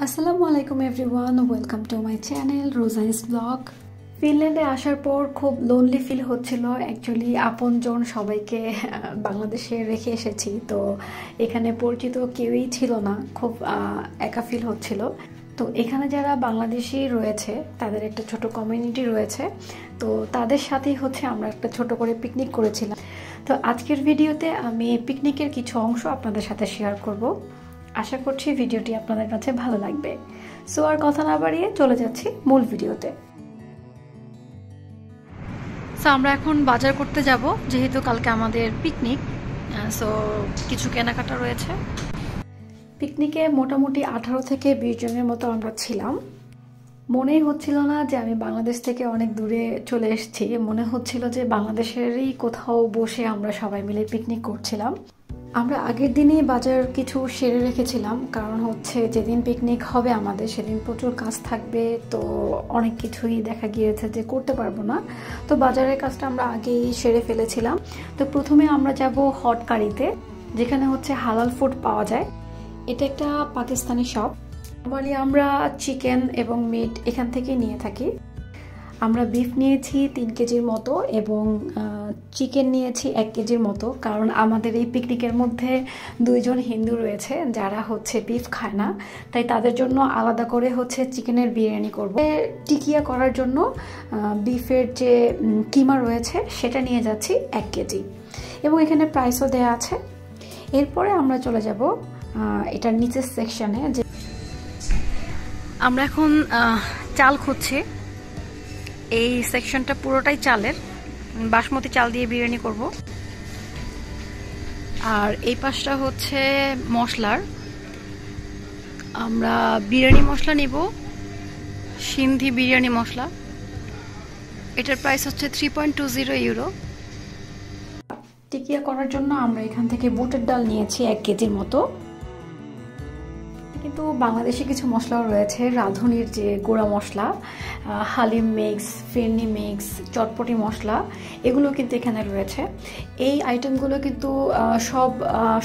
আসসালামু আলাইকুম everyone, welcome to my channel Rozai's blog. ফিনল্যান্ডে আসার পর খুব লোনলি ফিল হচ্ছিল। অ্যাকচুয়ালি আপনজন সবাইকে বাংলাদেশে রেখে এসেছি, তো এখানে পরিচিত কেউই ছিল না, খুব একা ফিল হচ্ছিল। তো এখানে যারা বাংলাদেশি রয়েছে তাদের একটা ছোট কমিউনিটি রয়েছে, তো তাদের সাথেই আমরা একটা ছোট করে পিকনিক করেছিলাম। তো আজকের ভিডিওতে আমি পিকনিকের কিছু অংশ আপনাদের সাথে শেয়ার করব। আশা করছি ভিডিওটি আপনাদের কাছে ভালো লাগবে। সো আর কথা না বাড়িয়ে চলে যাচ্ছি মূল ভিডিওতে। সো আমরা এখন বাজার করতে যাব, যেহেতু কালকে আমাদের পিকনিক। সো কিছু কেনাকাটা রয়েছে। পিকনিকে মোটামুটি 18 থেকে 20 জনের মতো আমরা ছিলাম। মনেই হচ্ছিল না যে আমি বাংলাদেশ থেকে অনেক দূরে চলে এসেছি, মনে হচ্ছিল যে বাংলাদেশেরই কোথাও বসে আমরা সবাই মিলে পিকনিক করছিলাম। আমরা আগের দিনই বাজার কিছু সেরে রেখেছিলাম, কারণ যেদিন পিকনিক হবে আমাদের সেদিন প্রচুর কাজ থাকবে, তো অনেক কিছুই দেখা গিয়েছে যে করতে পারবো না। তো বাজারের কাজটা আমরা আগেই সেরে ফেলেছিলাম। তো প্রথমে আমরা যাব হট কারিতে, যেখানে হালাল ফুড পাওয়া যায়। এটা একটা পাকিস্তানি শপ। নরমালি আমরা চিকেন এবং মিট এখান থেকে নিয়ে থাকি। আমরা বিফ নিয়েছি 3 কেজির মতো এবং চিকেন নিয়েছি 1 কেজির মতো, কারণ আমাদের এই পিকনিকের মধ্যে 2 জন হিন্দু রয়েছে যারা বিফ খায় না, তাই তাদের জন্য আলাদা করে চিকেনের বিরিয়ানি করব। টিকিয়া করার জন্য বিফের যে কিমা রয়েছে সেটা নিয়ে যাচ্ছি 1 কেজি, এবং এখানে প্রাইসও দেয়া আছে। এরপরে আমরা চলে যাব এটার নিচের সেকশনে। যে আমরা এখন চাল খুঁজছি। এই সেকশনটা পুরোটাই চালের, বাসমতি চাল দিয়ে বিরিয়ানি করব। আর এই পাশটা মশলার। আমরা বিরিয়ানি মশলা নিব, সিন্ধি বিরিয়ানি মশলা। এটার প্রাইস 3.20 ইউরো। টিকিয়া করার জন্য আমরা এখান থেকে বুটের ডাল নিয়েছি 1 কেজির মতো। কিন্তু বাংলাদেশে কিছু মশলাও রয়েছে, রাঁধুনির যে গুঁড়া মশলা, হালিম মিক্স, ফিরনি মিক্স, চটপটি মশলা, এগুলো কিন্তু এখানে রয়েছে। এই আইটেমগুলো কিন্তু সব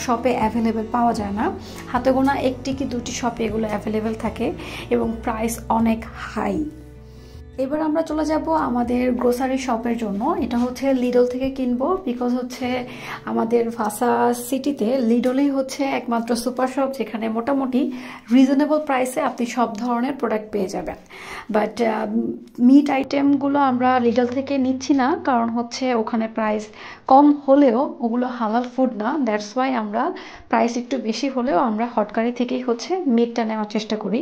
শপে অ্যাভেলেবেল পাওয়া যায় না, হাতে গোনা 1টি কি 2টি শপে এগুলো অ্যাভেলেবেল থাকে এবং প্রাইস অনেক হাই। এবার আমরা চলে যাব আমাদের গ্রোসারি শপের জন্য। এটা লিডল থেকে কিনবো, বিকজ আমাদের ভাসা সিটিতে লিডলই একমাত্র সুপার শপ যেখানে মোটামুটি রিজনেবল প্রাইসে আপনি সব ধরনের প্রোডাক্ট পেয়ে যাবেন। বাট মিট আইটেমগুলো আমরা লিডল থেকে নিচ্ছি না, কারণ ওখানে প্রাইস কম হলেও ওগুলো হালাল ফুড না, দ্যাটস ওয়াই আমরা প্রাইস একটু বেশি হলেও আমরা হটকারি থেকেই মিটটা নেওয়ার চেষ্টা করি।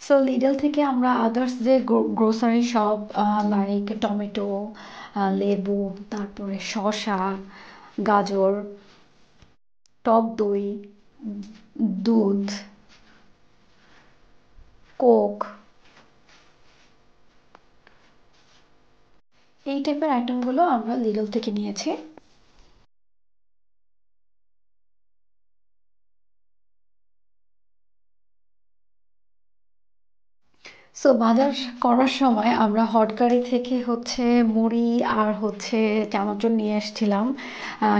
সো লিডল থেকে আমরা আদার্স যে গ্রোসারি শপ লাইক টমেটো, লেবু, তারপরে শসা, গাজর, টক দই, দুধ, কোক, এই টাইপের আইটেমগুলো আমরা লিডল থেকে নিয়েছি। সো বাজার করার সময় আমরা হটকারি থেকে মুড়ি আর চানাচুর নিয়ে এসেছিলাম,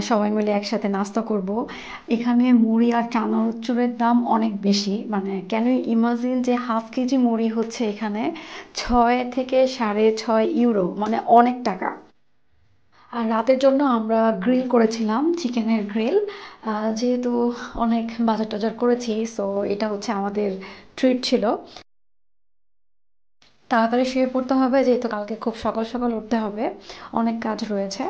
সবাই মিলে একসাথে নাস্তা করব। এখানে মুড়ি আর চানাচুরের দাম অনেক বেশি, মানে ক্যান ইউ ইমাজিন যে হাফ কেজি মুড়ি এখানে 6 থেকে 6.5 ইউরো, মানে অনেক টাকা। আর রাতের জন্য আমরা গ্রিল করেছিলাম, চিকেনের গ্রিল। যেহেতু অনেক বাজার টাজার করেছি, সো এটা আমাদের ট্রিট ছিল। তাড়াতাড়ি শুয়ে পড়তে হবে, যেহেতু কালকে খুব সকাল সকাল উঠতে হবে, অনেক কাজ রয়েছে।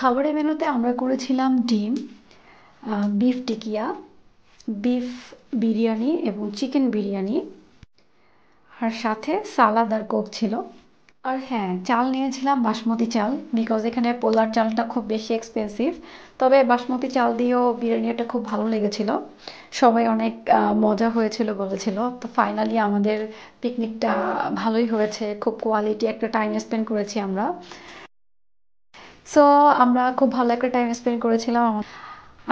খাবারের মেনুতে আমরা করেছিলাম ডিম, বিফ টিকিয়া, বিফ বিরিয়ানি এবং চিকেন বিরিয়ানি, আর সাথে সালাদ আর কোক ছিল। আর হ্যাঁ, চাল নিয়েছিলাম বাসমতি চাল, বিকজ এখানে পোলার চালটা খুব বেশি এক্সপেন্সিভ। তবে বাসমতি চাল দিয়েও বিরিয়ানিটা খুব ভালো লেগেছিল, সবাই অনেক মজা হয়েছিল বলেছিল। তো ফাইনালি আমাদের পিকনিকটা ভালোই হয়েছে, খুব কোয়ালিটি একটা টাইম স্পেন্ড করেছি আমরা। সো আমরা খুব ভালো একটা টাইম স্পেন্ড করেছিলাম।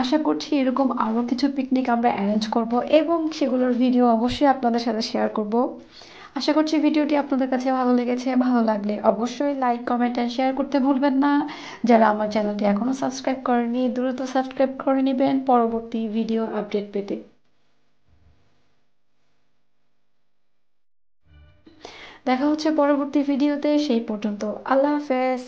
আশা করছি এরকম আরও কিছু পিকনিক আমরা অ্যারেঞ্জ করব এবং সেগুলোর ভিডিও অবশ্যই আপনাদের সাথে শেয়ার করব। আশা করছি ভিডিওটি আপনাদের কাছে ভালো লেগেছে। ভালো লাগলে অবশ্যই লাইক, কমেন্ট অ্যান্ড শেয়ার করতে ভুলবেন না। যারা আমার চ্যানেলটি এখনও সাবস্ক্রাইব করেনি দ্রুত সাবস্ক্রাইব করে নেবেন পরবর্তী ভিডিও আপডেট পেতে। দেখা হচ্ছে পরবর্তী ভিডিওতে, সেই পর্যন্ত আল্লাহ হাফেজ।